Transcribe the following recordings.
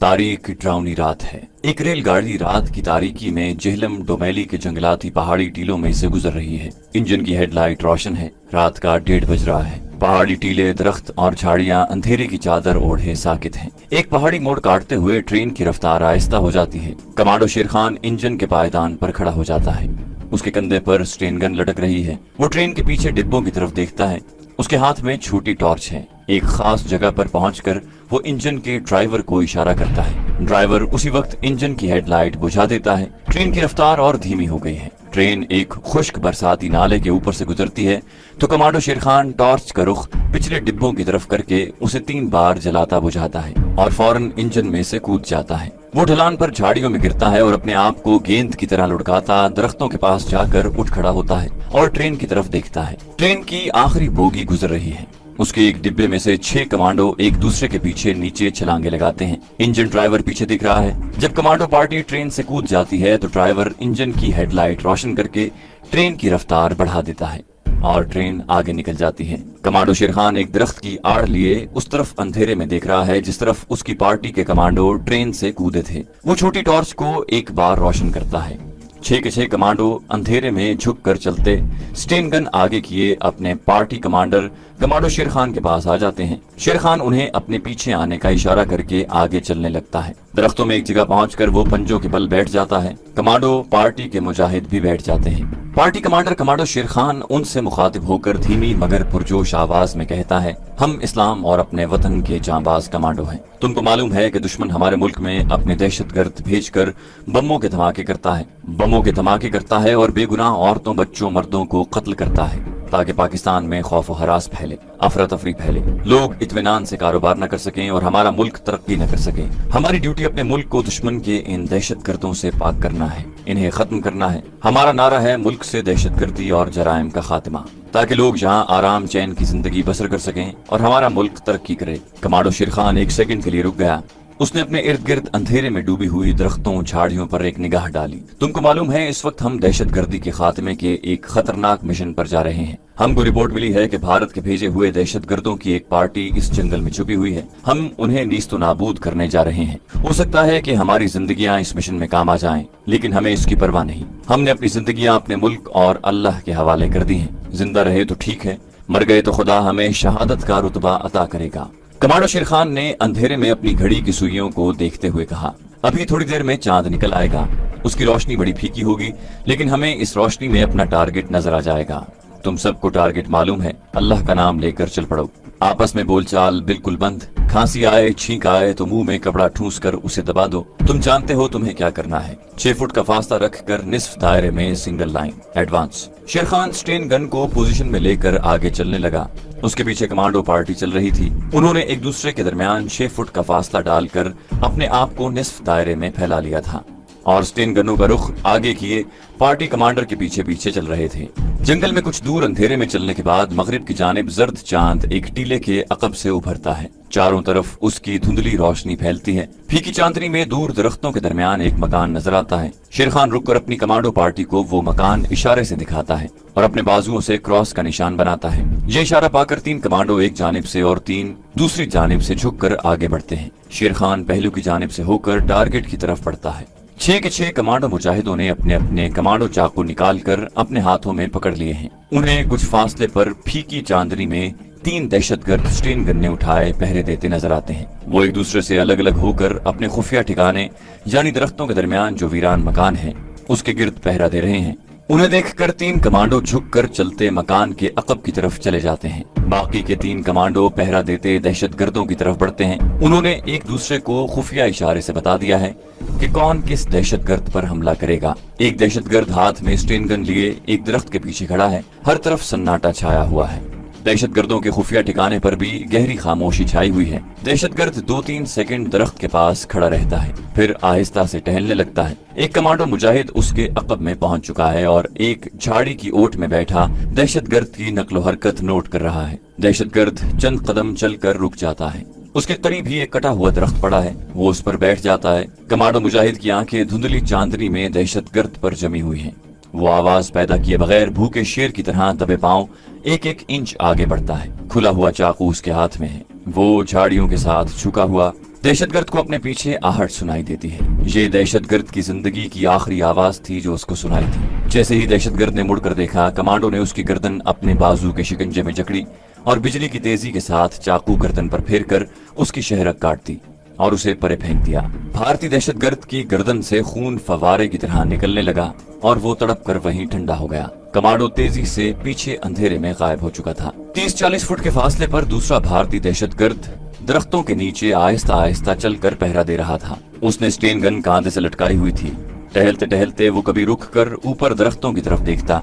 तारीख ड्रावनी रात है। एक रेलगाड़ी रात की तारीकी में जेहलम डोमेली के जंगलाती पहाड़ी टीलों में से गुजर रही है। इंजन की हेडलाइट रोशन है। रात का 1:30 बज रहा है। पहाड़ी टीले, दरख्त और झाड़ियां अंधेरे की चादर ओढ़े साकित हैं। एक पहाड़ी मोड़ काटते हुए ट्रेन की रफ्तार आहिस्ता हो जाती है। कमांडो शेर खान इंजन के पायदान पर खड़ा हो जाता है। उसके कंधे पर स्टेन गन लटक रही है। वो ट्रेन के पीछे डिब्बों की तरफ देखता है। उसके हाथ में छोटी टॉर्च है। एक खास जगह पर पहुंचकर वो इंजन के ड्राइवर को इशारा करता है। ड्राइवर उसी वक्त इंजन की हेडलाइट बुझा देता है। ट्रेन की रफ्तार और धीमी हो गई है। ट्रेन एक खुश्क बरसाती नाले के ऊपर से गुजरती है तो कमांडो शेर खान टॉर्च का रुख पिछले डिब्बों की तरफ करके उसे 3 बार जलाता बुझाता है और फौरन इंजन में से कूद जाता है। वो ढलान पर झाड़ियों में गिरता है और अपने आप को गेंद की तरह लुढ़काता दरख्तों के पास जाकर उठ खड़ा होता है और ट्रेन की तरफ देखता है। ट्रेन की आखिरी बोगी गुजर रही है। उसके एक डिब्बे में से 6 कमांडो एक दूसरे के पीछे नीचे छलांगे लगाते हैं। इंजन ड्राइवर पीछे दिख रहा है। जब कमांडो पार्टी ट्रेन से कूद जाती है तो ड्राइवर इंजन की हेडलाइट रोशन करके ट्रेन की रफ्तार बढ़ा देता है और ट्रेन आगे निकल जाती है। कमांडो शेर खान एक दरख्त की आड़ लिए उस तरफ अंधेरे में देख रहा है जिस तरफ उसकी पार्टी के कमांडो ट्रेन से कूदे थे। वो छोटी टॉर्च को एक बार रोशन करता है। 6 के 6 कमांडो अंधेरे में झुक कर चलते स्टेन गन आगे किए अपने पार्टी कमांडर कमांडो शेर खान के पास आ जाते हैं। शेर खान उन्हें अपने पीछे आने का इशारा करके आगे चलने लगता है। दरख्तों में एक जगह पहुंचकर वो पंजों के बल बैठ जाता है। कमांडो पार्टी के मुजाहिद भी बैठ जाते हैं। पार्टी कमांडर कमांडो शेर खान उनसे मुखातिब होकर धीमी मगर पुरजोश आवाज में कहता है, हम इस्लाम और अपने वतन के जांबाज कमांडो हैं। तुमको मालूम है कि दुश्मन हमारे मुल्क में अपने दहशतगर्द भेजकर बमों के धमाके करता है और बेगुनाह औरतों, बच्चों, मर्दों को कत्ल करता है ताकि पाकिस्तान में खौफ व हरास फैले, अफरा तफरी फैले, लोग इत्मीनान से कारोबार न कर सकें और हमारा मुल्क तरक्की न कर सके। हमारी ड्यूटी अपने मुल्क को दुश्मन के इन दहशतगर्दों से पाक करना है, इन्हें खत्म करना है। हमारा नारा है मुल्क से दहशतगर्दी और जराइम का खात्मा, ताकि लोग जहां आराम चैन की जिंदगी बसर कर सकें और हमारा मुल्क तरक्की करे। कमांडो शेर खान एक सेकंड के लिए रुक गया। उसने अपने इर्द गिर्द अंधेरे में डूबी हुई दरख्तों, झाड़ियों पर एक निगाह डाली। तुमको मालूम है इस वक्त हम दहशतगर्दी के खात्मे के एक खतरनाक मिशन पर जा रहे हैं। हमको रिपोर्ट मिली है कि भारत के भेजे हुए दहशतगर्दों की एक पार्टी इस जंगल में छुपी हुई है। हम उन्हें नीस्तो नाबूद करने जा रहे हैं। हो सकता है कि हमारी जिंदगियां इस मिशन में काम आ जाएं, लेकिन हमें इसकी परवाह नहीं। हमने अपनी जिंदगियां अपने मुल्क और अल्लाह के हवाले कर दी हैं। जिंदा रहे तो ठीक है, मर गए तो खुदा हमें शहादत का रुतबा अता करेगा। कमांडो शेर खान ने अंधेरे में अपनी घड़ी की सुइयों को देखते हुए कहा, अभी थोड़ी देर में चांद निकल आएगा। उसकी रोशनी बड़ी फीकी होगी, लेकिन हमें इस रोशनी में अपना टारगेट नजर आ जाएगा। तुम सबको टारगेट मालूम है। अल्लाह का नाम लेकर चल पड़ो। आपस में बोलचाल बिल्कुल बंद। खांसी आए, छींक आए तो मुंह में कपड़ा ठूंस कर उसे दबा दो। तुम जानते हो तुम्हें क्या करना है। 6 फुट का फासला रखकर निस्फ दायरे में सिंगल लाइन एडवांस। शेर खान स्टेन गन को पोजीशन में लेकर आगे चलने लगा। उसके पीछे कमांडो पार्टी चल रही थी। उन्होंने एक दूसरे के दरमियान 6 फुट का फासला डालकर अपने आप को निस्फ दायरे में फैला लिया था और स्टेन गनों का रुख आगे किए पार्टी कमांडर के पीछे पीछे चल रहे थे। जंगल में कुछ दूर अंधेरे में चलने के बाद मगरिब की जानिब जर्द चांद एक टीले के अकब से उभरता है। चारों तरफ उसकी धुंधली रोशनी फैलती है। फीकी चांदनी में दूर दरख्तों के दरमियान एक मकान नजर आता है। शेर खान रुककर अपनी कमांडो पार्टी को वो मकान इशारे से दिखाता है और अपने बाजुओं से क्रॉस का निशान बनाता है। ये इशारा पाकर 3 कमांडो एक जानिब से और 3 दूसरी जानिब से झुककर आगे बढ़ते हैं। शेर खान पहलू की जानिब से होकर टारगेट की तरफ बढ़ता है। 6 के 6 कमांडो मुजाहिदों ने अपने अपने कमांडो चाकू निकालकर अपने हाथों में पकड़ लिए हैं। उन्हें कुछ फासले पर फीकी चांदनी में 3 दहशतगर्द स्टेन गन्ने उठाए पहरे देते नजर आते हैं। वो एक दूसरे से अलग अलग होकर अपने खुफिया ठिकाने यानी दरख्तों के दरमियान जो वीरान मकान है उसके गिर्द पहरा दे रहे हैं। उन्हें देखकर 3 कमांडो झुककर चलते मकान के अकब की तरफ चले जाते हैं। बाकी के 3 कमांडो पहरा देते दहशतगर्दों की तरफ बढ़ते हैं। उन्होंने एक दूसरे को खुफिया इशारे से बता दिया है कि कौन किस दहशतगर्द पर हमला करेगा। एक दहशतगर्द हाथ में स्टेन गन लिए एक दरख्त के पीछे खड़ा है। हर तरफ सन्नाटा छाया हुआ है। दहशतगर्दों के खुफिया ठिकाने पर भी गहरी खामोशी छाई हुई है। दहशतगर्द 2-3 सेकंड दरख्त के पास खड़ा रहता है, फिर आहिस्ता से टहलने लगता है। एक कमांडो मुजाहिद उसके अकब में पहुंच चुका है और एक झाड़ी की ओट में बैठा दहशतगर्द की नक्लो हरकत नोट कर रहा है। दहशतगर्द चंद कदम चलकर रुक जाता है। उसके करीब ही एक कटा हुआ दरख्त पड़ा है। वो उस पर बैठ जाता है। कमांडो मुजाहिद की आंखें धुंधली चांदनी में दहशतगर्द पर जमी हुई हैं। वो आवाज पैदा किए बगैर भूखे शेर की तरह दबे पांव 1-1 इंच आगे बढ़ता है। खुला हुआ चाकू उसके हाथ में है। वो झाड़ियों के साथ झुका हुआ दहशतगर्द को अपने पीछे आहट सुनाई देती है। ये दहशतगर्द की जिंदगी की आखिरी आवाज थी जो उसको सुनाई थी। जैसे ही दहशतगर्द ने मुड़कर देखा, कमांडो ने उसकी गर्दन अपने बाजू के शिकंजे में जकड़ी और बिजली की तेजी के साथ चाकू गर्दन पर फेर कर उसकी शहरक काट दी और उसे परे फेंक दिया। भारतीय दहशतगर्द की गर्दन से खून फवारे की तरह निकलने लगा और वो तड़प कर वहीं ठंडा हो गया। कमांडो तेजी से पीछे अंधेरे में गायब हो चुका था। 30-40 फुट के फासले पर दूसरा भारतीय दहशतगर्द दरख्तों के नीचे आहिस्ता आहिस्ता चलकर पहरा दे रहा था। उसने स्टेन गन कांधे से लटकाई हुई थी। टहलते टहलते वो कभी रुक कर ऊपर दरख्तों की तरफ देखता,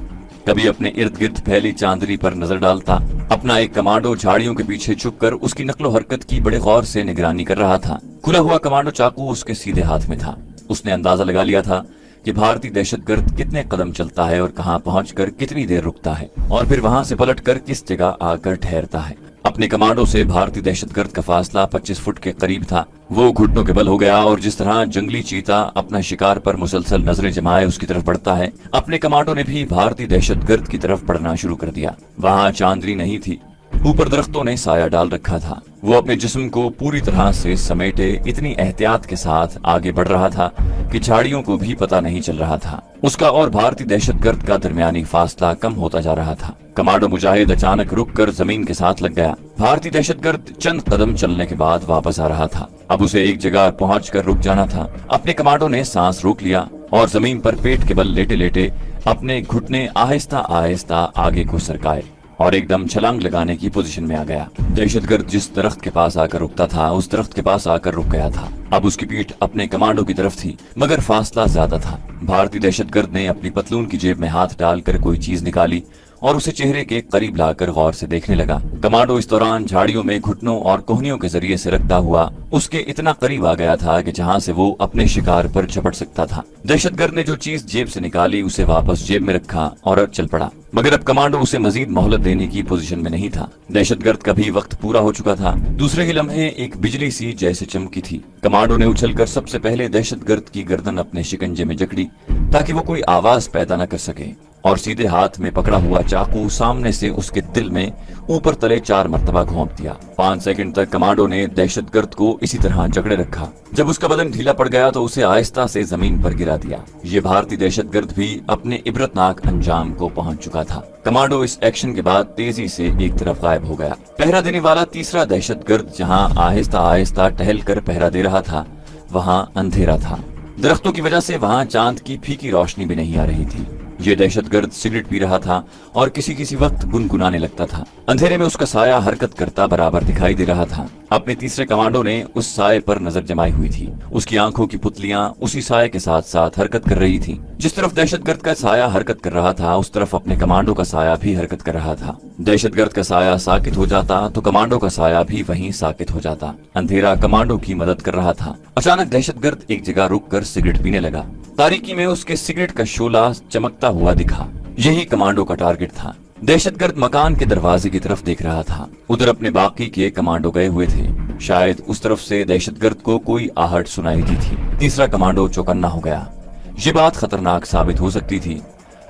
कभी अपने इर्द गिर्द फैली चांदनी पर नजर डालता। अपना एक कमांडो झाड़ियों के पीछे छुपकर उसकी नकलो हरकत की बड़े गौर से निगरानी कर रहा था। खुला हुआ कमांडो चाकू उसके सीधे हाथ में था। उसने अंदाजा लगा लिया था कि भारतीय दहशतगर्द कितने कदम चलता है और कहां पहुंचकर कितनी देर रुकता है और फिर वहां से पलटकर किस जगह आकर ठहरता है। अपने कमांडो से भारतीय दहशतगर्द का फासला 25 फुट के करीब था। वो घुटनों के बल हो गया और जिस तरह जंगली चीता अपना शिकार पर मुसलसल नजरें जमाए उसकी तरफ बढ़ता है, अपने कमांडो ने भी भारतीय दहशतगर्द की तरफ बढ़ना शुरू कर दिया। वहां चांदनी नहीं थी, ऊपर दरख्तों ने साया डाल रखा था। वो अपने जिस्म को पूरी तरह से समेटे इतनी एहतियात के साथ आगे बढ़ रहा था कि झाड़ियों को भी पता नहीं चल रहा था। उसका और भारतीय दहशतगर्द का दरमियानी फासला कम होता जा रहा था। कमांडो मुजाहिद अचानक रुककर जमीन के साथ लग गया। भारतीय दहशतगर्द चंद कदम चलने के बाद वापस आ रहा था। अब उसे एक जगह पहुंचकर रुक जाना था। अपने कमांडो ने सांस रोक लिया और जमीन पर पेट के बल लेटे लेटे अपने घुटने आहिस्ता आहिस्ता आगे को सरकाए और एकदम छलांग लगाने की पोजीशन में आ गया। दहशतगर्द जिस दरख्त के पास आकर रुकता था, उस दरख्त के पास आकर रुक गया था। अब उसकी पीठ अपने कमांडो की तरफ थी, मगर फासला ज्यादा था। भारतीय दहशतगर्द ने अपनी पतलून की जेब में हाथ डालकर कोई चीज निकाली और उसे चेहरे के करीब लाकर गौर से देखने लगा। कमांडो इस दौरान झाड़ियों में घुटनों और कोहनियों के जरिए से रखता हुआ उसके इतना करीब आ गया था कि जहां से वो अपने शिकार पर झपट सकता था। दहशतगर्द ने जो चीज जेब से निकाली उसे वापस जेब में रखा और चल पड़ा, मगर अब कमांडो उसे मजीद मोहलत देने की पोजीशन में नहीं था। दहशतगर्द का भी वक्त पूरा हो चुका था। दूसरे ही लम्हे एक बिजली सी जैसे चमकी थी। कमांडो ने उछलकर सबसे पहले दहशतगर्द की गर्दन अपने शिकंजे में जकड़ी ताकि वो कोई आवाज पैदा न कर सके और सीधे हाथ में पकड़ा हुआ चाकू सामने से उसके दिल में ऊपर तले 4 मरतबा घोंप दिया। 5 सेकंड तक कमांडो ने दहशतगर्द को इसी तरह जकड़े रखा। जब उसका बदन ढीला पड़ गया तो उसे आहिस्ता से जमीन पर गिरा दिया। ये भारतीय दहशतगर्द भी अपने इबरतनाक अंजाम को पहुंच चुका था। कमांडो इस एक्शन के बाद तेजी से एक तरफ गायब हो गया। पहरा देने वाला तीसरा दहशतगर्द जहां आहिस्ता आहिस्ता टहल कर पहरा दे रहा था, वहां अंधेरा था। दरख्तों की वजह से वहां चांद की फीकी रोशनी भी नहीं आ रही थी। ये दहशतगर्द सिगरेट पी रहा था और किसी वक्त गुनगुनाने लगता था। अंधेरे में उसका साया हरकत करता बराबर दिखाई दे रहा था। अपने तीसरे कमांडो ने उस साये पर नजर जमाई हुई थी। उसकी आंखों की पुतलियां उसी साये के साथ साथ हरकत कर रही थी। जिस तरफ दहशतगर्द का साया हरकत कर रहा था, उस तरफ अपने कमांडो का साया भी हरकत कर रहा था। दहशतगर्द का साया साकित हो जाता तो कमांडो का साया भी वहीं साकित हो जाता। अंधेरा कमांडो की मदद कर रहा था। अचानक दहशतगर्द एक जगह रुककर सिगरेट पीने लगा। तारीकी में उसके सिगरेट का शोला चमकता हुआ दिखा। यही कमांडो का टारगेट था। दहशतगर्द मकान के दरवाजे की तरफ देख रहा था। उधर अपने बाकी के कमांडो गए हुए थे। शायद उस तरफ से दहशतगर्द को कोई आहट सुनाई दी थी। तीसरा कमांडो चौकन्ना हो गया। ये बात खतरनाक साबित हो सकती थी।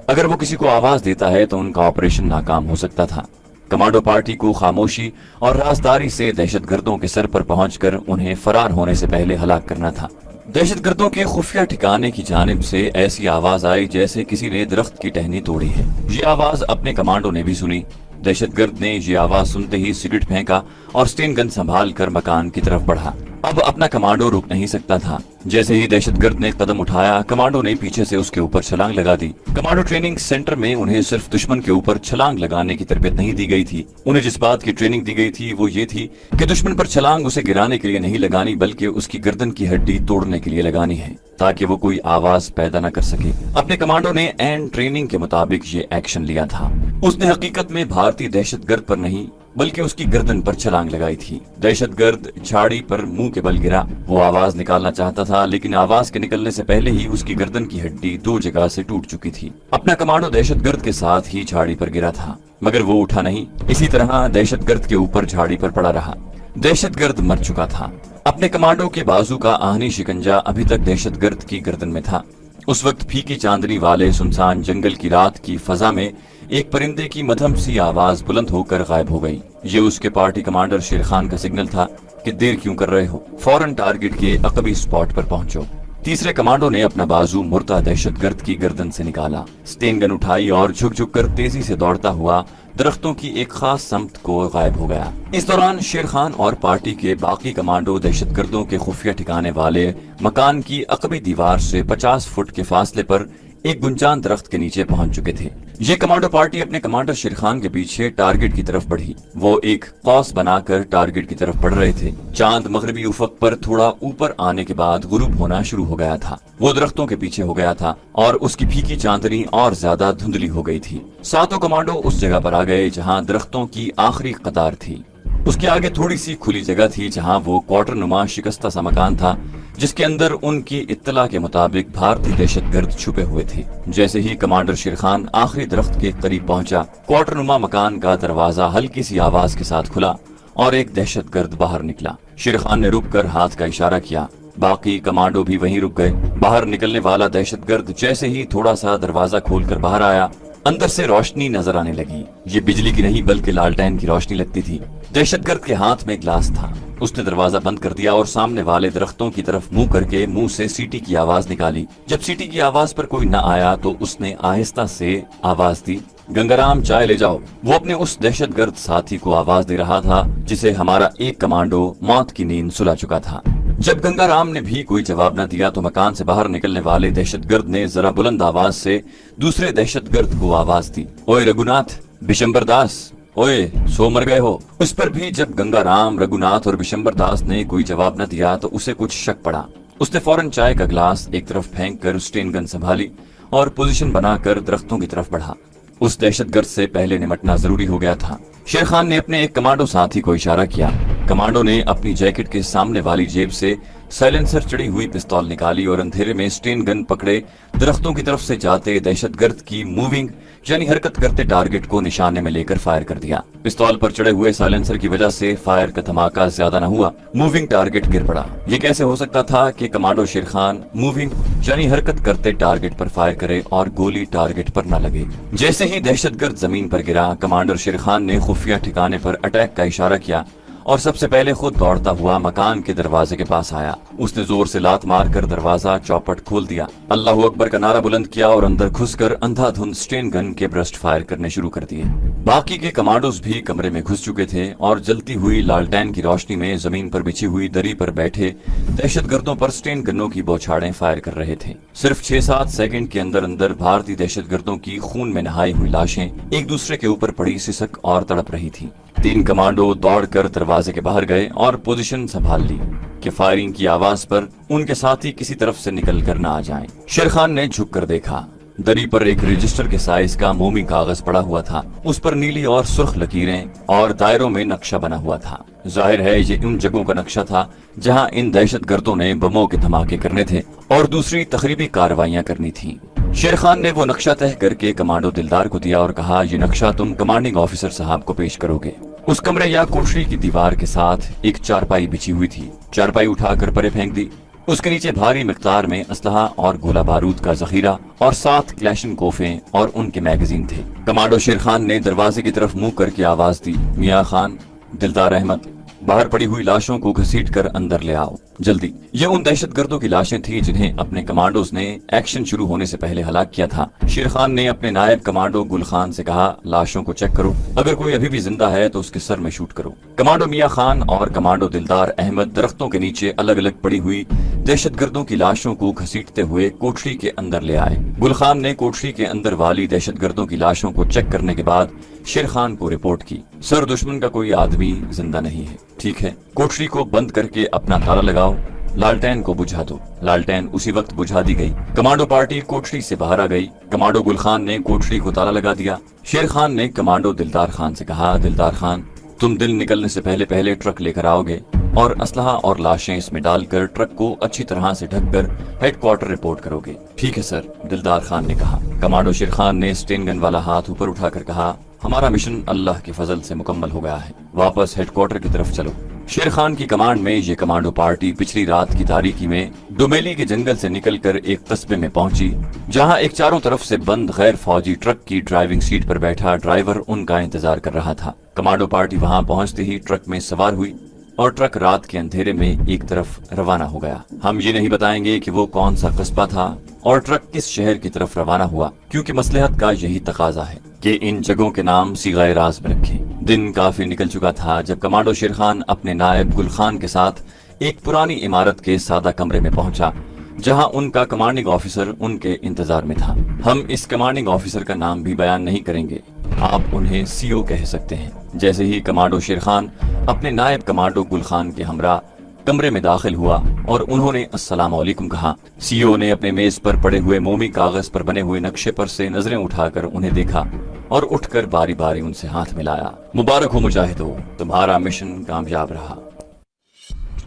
अगर वो किसी को आवाज देता है तो उनका ऑपरेशन नाकाम हो सकता था। कमांडो पार्टी को खामोशी और राजदारी से दहशतगर्दों के सर पर पहुंचकर उन्हें फरार होने से पहले हलाक करना था। दहशतगर्दों के खुफिया ठिकाने की जानिब से ऐसी आवाज आई जैसे किसी ने दरख्त की टहनी तोड़ी है। ये आवाज अपने कमांडो ने भी सुनी। दहशतगर्द ने ये आवाज सुनते ही सिगरेट फेंका और स्टेन गन संभाल कर मकान की तरफ बढ़ा। अब अपना कमांडो रुक नहीं सकता था। जैसे ही दहशतगर्द ने कदम उठाया, कमांडो ने पीछे से उसके ऊपर छलांग लगा दी। कमांडो ट्रेनिंग सेंटर में उन्हें सिर्फ दुश्मन के ऊपर छलांग लगाने की तरबियत नहीं दी गई थी। उन्हें जिस बात की ट्रेनिंग दी गई थी वो ये थी कि दुश्मन पर छलांग उसे गिराने के लिए नहीं लगानी, बल्कि उसकी गर्दन की हड्डी तोड़ने के लिए लगानी है ताकि वो कोई आवाज पैदा न कर सके। अपने कमांडो ने एंड ट्रेनिंग के मुताबिक ये एक्शन लिया था। उसने हकीकत में भारतीय दहशतगर्द पर नहीं बल्कि उसकी गर्दन पर छलांग लगाई थी। दहशतगर्द झाड़ी पर मुंह के बल गिरा। वो आवाज निकालना चाहता था, लेकिन आवाज के निकलने से पहले ही उसकी गर्दन की हड्डी 2 जगह से टूट चुकी थी। अपना कमांडो दहशतगर्द के साथ ही झाड़ी पर गिरा था, मगर वो उठा नहीं। इसी तरह दहशतगर्द के ऊपर झाड़ी पर पड़ा रहा। दहशतगर्द मर चुका था। अपने कमांडो के बाजू का आहनी शिकंजा अभी तक दहशतगर्द की गर्दन में था। उस वक्त फीकी चांदनी वाले सुनसान जंगल की रात की फजा में एक परिंदे की मध्यम सी आवाज बुलंद होकर गायब हो गई। ये उसके पार्टी कमांडर शेर खान का सिग्नल था कि देर क्यों कर रहे हो, फौरन टारगेट के अकबी स्पॉट पर पहुंचो। तीसरे कमांडो ने अपना बाजू मुर्दा दहशतगर्द की गर्दन से निकाला, स्टेन गन उठाई और झुक झुक कर तेजी से दौड़ता हुआ दरख्तों की एक खास समत को गायब हो गया। इस दौरान शेर खान और पार्टी के बाकी कमांडो दहशतगर्दों के खुफिया ठिकाने वाले मकान की अकबी दीवार से 50 फुट के फासले पर एक गुंजान दरख्त के नीचे पहुंच चुके थे। ये कमांडो पार्टी अपने कमांडर शेर खान के पीछे टारगेट की तरफ बढ़ी। वो एक कौस बनाकर टारगेट की तरफ बढ़ रहे थे। चांद मगरबी उफक पर थोड़ा ऊपर आने के बाद गुरूब होना शुरू हो गया था। वो दरख्तों के पीछे हो गया था और उसकी फीकी चांदनी और ज्यादा धुंधली हो गई थी। सातों कमांडो उस जगह पर आ गए जहां दरख्तों की आखिरी कतार थी। उसके आगे थोड़ी सी खुली जगह थी जहां वो क्वार्टर नुमा शिकस्ता सा मकान था, जिसके अंदर उनकी इत्तला के मुताबिक भारतीय दहशतगर्द छुपे हुए थे। जैसे ही कमांडर शेर खान आखिरी दरख्त के करीब पहुंचा, क्वार्टर नुमा मकान का दरवाजा हल्की सी आवाज के साथ खुला और एक दहशतगर्द बाहर निकला। शेर खान ने रुककर हाथ का इशारा किया। बाकी कमांडो भी वहीं रुक गए। बाहर निकलने वाला दहशतगर्द जैसे ही थोड़ा सा दरवाजा खोलकर बाहर आया, अंदर से रोशनी नजर आने लगी। ये बिजली की नहीं बल्कि लालटेन की रोशनी लगती थी। दहशतगर्द के हाथ में ग्लास था। उसने दरवाजा बंद कर दिया और सामने वाले दरख्तों की तरफ मुंह करके मुंह से सीटी की आवाज निकाली। जब सीटी की आवाज पर कोई न आया तो उसने आहिस्ता से आवाज दी, गंगाराम चाय ले जाओ। वो अपने उस दहशतगर्द साथी को आवाज दे रहा था जिसे हमारा एक कमांडो मौत की नींद सुला चुका था। जब गंगाराम ने भी कोई जवाब न दिया तो मकान से बाहर निकलने वाले दहशतगर्द ने जरा बुलंद आवाज से दूसरे दहशतगर्द को आवाज दी, ओए रघुनाथ, बिशंबर दास, ओए सो मर गए हो। उस पर भी जब गंगाराम, रघुनाथ और बिशंबर दास ने कोई जवाब न दिया तो उसे कुछ शक पड़ा। उसने फौरन चाय का गिलास एक तरफ फेंक कर स्टेन गन संभाली और पोजीशन बनाकर दरख्तों की तरफ बढ़ा। उस दहशतगर्द से पहले निमटना जरूरी हो गया था। शेर खान ने अपने एक कमांडो साथी को इशारा किया। कमांडो ने अपनी जैकेट के सामने वाली जेब से साइलेंसर चढ़ी हुई पिस्तौल निकाली और अंधेरे में स्टेन गन पकड़े दरख्तों की तरफ से जाते दहशतगर्द की मूविंग यानी हरकत करते टारगेट को निशाने में लेकर फायर कर दिया। पिस्तौल पर चढ़े हुए साइलेंसर की वजह से फायर का धमाका ज्यादा न हुआ, मूविंग टारगेट गिर पड़ा। ये कैसे हो सकता था कि कमांडो शेर खान मूविंग यानी हरकत करते टारगेट पर फायर करे और गोली टारगेट पर न लगे। जैसे ही दहशतगर्द जमीन पर गिरा, कमांडर शेर खान ने खुफिया ठिकाने पर अटैक का इशारा किया और सबसे पहले खुद दौड़ता हुआ मकान के दरवाजे के पास आया। उसने जोर से लात मारकर दरवाजा चौपट खोल दिया, अल्लाह अकबर का नारा बुलंद किया और अंदर घुसकर अंधाधुंध स्टेन गन के ब्रस्ट फायर करने शुरू कर दिए। बाकी के कमांडोज भी कमरे में घुस चुके थे और जलती हुई लालटेन की रोशनी में जमीन पर बिछी हुई दरी पर बैठे दहशतगर्दों पर स्टेन गनों की बौछारें फायर कर रहे थे। सिर्फ 6-7 सेकंड के अंदर अंदर भारतीय दहशतगर्दों की खून में नहाई हुई लाशें एक दूसरे के ऊपर पड़ी सिसक और तड़प रही थी। 3 कमांडो दौड़कर दरवाजे के बाहर गए और पोजीशन संभाल ली कि फायरिंग की आवाज पर उनके साथी किसी तरफ से निकल कर न आ जाएं। शेर खान ने झुक कर देखा। दरी पर एक रजिस्टर के साइज का मोमी कागज पड़ा हुआ था। उस पर नीली और सुर्ख लकीरें और दायरों में नक्शा बना हुआ था। जाहिर है ये उन जगहों का नक्शा था जहां इन दहशतगर्दों ने बमों के धमाके करने थे और दूसरी तखरीबी कार्रवाइयां करनी थी। शेर खान ने वो नक्शा तय करके कमांडो दिलदार को दिया और कहा, ये नक्शा तुम कमांडिंग ऑफिसर साहब को पेश करोगे। उस कमरे या कोठरी की दीवार के साथ एक चारपाई बिछी हुई थी। चारपाई उठाकर परे फेंक दी। उसके नीचे भारी मिकदार में असलहा और गोला बारूद का जखीरा और 7 क्लैशनकोफें और उनके मैगजीन थे। कमांडो शेर खान ने दरवाजे की तरफ मुंह करके आवाज दी, मियां खान, दिलदार अहमद, बाहर पड़ी हुई लाशों को घसीट कर अंदर ले आओ जल्दी। ये उन दहशतगर्दों की लाशें थी जिन्हें अपने कमांडोज ने एक्शन शुरू होने से पहले हलाक किया था। शेर खान ने अपने नायब कमांडो गुल खान से कहा, लाशों को चेक करो, अगर कोई अभी भी जिंदा है तो उसके सर में शूट करो। कमांडो मियां खान और कमांडो दिलदार अहमद दरख्तों के नीचे अलग अलग पड़ी हुई दहशतगर्दों की लाशों को घसीटते हुए कोठरी के अंदर ले आए। गुल खान ने कोठरी के अंदर वाली दहशतगर्दों की लाशों को चेक करने के बाद शेर खान को रिपोर्ट की, सर दुश्मन का कोई आदमी जिंदा नहीं है। ठीक है, कोठरी को बंद करके अपना ताला लगाओ, लालटेन को बुझा दो। लालटेन उसी वक्त बुझा दी गई। कमांडो पार्टी कोठरी से बाहर आ गई। कमांडो गुल खान ने कोठरी को ताला लगा दिया। शेर खान ने कमांडो दिलदार खान से कहा, दिलदार खान, तुम दिन निकलने से पहले पहले ट्रक लेकर आओगे और असलहा और लाशें इसमें डालकर ट्रक को अच्छी तरह से ढककर हेडक्वार्टर रिपोर्ट करोगे। ठीक है सर, दिलदार खान ने कहा। कमांडो शेर खान ने स्टेन गन वाला हाथ ऊपर उठाकर कहा, हमारा मिशन अल्लाह के फजल से मुकम्मल हो गया है, वापस हेडक्वार्टर की तरफ चलो। शेर खान की कमांड में ये कमांडो पार्टी पिछली रात की तारीकी में डोमेली के जंगल से निकलकर एक कस्बे में पहुंची, जहां एक चारों तरफ से बंद गैर फौजी ट्रक की ड्राइविंग सीट पर बैठा ड्राइवर उनका इंतजार कर रहा था। कमांडो पार्टी वहां पहुंचते ही ट्रक में सवार हुई और ट्रक रात के अंधेरे में एक तरफ रवाना हो गया। हम ये नहीं बताएंगे कि वो कौन सा कस्बा था और ट्रक किस शहर की तरफ रवाना हुआ, क्योंकि मसलहत का यही तकाजा है कि इन जगहों के नाम सीगाए राज में रखें। दिन काफी निकल चुका था जब कमांडो शेर खान अपने नायब गुल खान के साथ एक पुरानी इमारत के सादा कमरे में पहुंचा, जहां उनका कमांडिंग ऑफिसर उनके इंतजार में था। हम इस कमांडिंग ऑफिसर का नाम भी बयान नहीं करेंगे, आप उन्हें सीओ कह सकते हैं। जैसे ही कमांडो शेर खान अपने नायब कमांडो गुल खान के हमरा कमरे में दाखिल हुआ और उन्होंने अस्सलाम वालेकुम कहा, सीओ ने अपने मेज पर पड़े हुए मोमी कागज पर बने हुए नक्शे पर से नजरें उठाकर उन्हें देखा और उठकर बारी बारी उनसे हाथ मिलाया। मुबारक हो मुजाहिदो, तुम्हारा मिशन कामयाब रहा।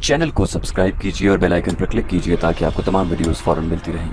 चैनल को सब्सक्राइब कीजिए और बेल आइकन पर क्लिक कीजिए ताकि आपको तमाम वीडियोस फौरन मिलती रहें।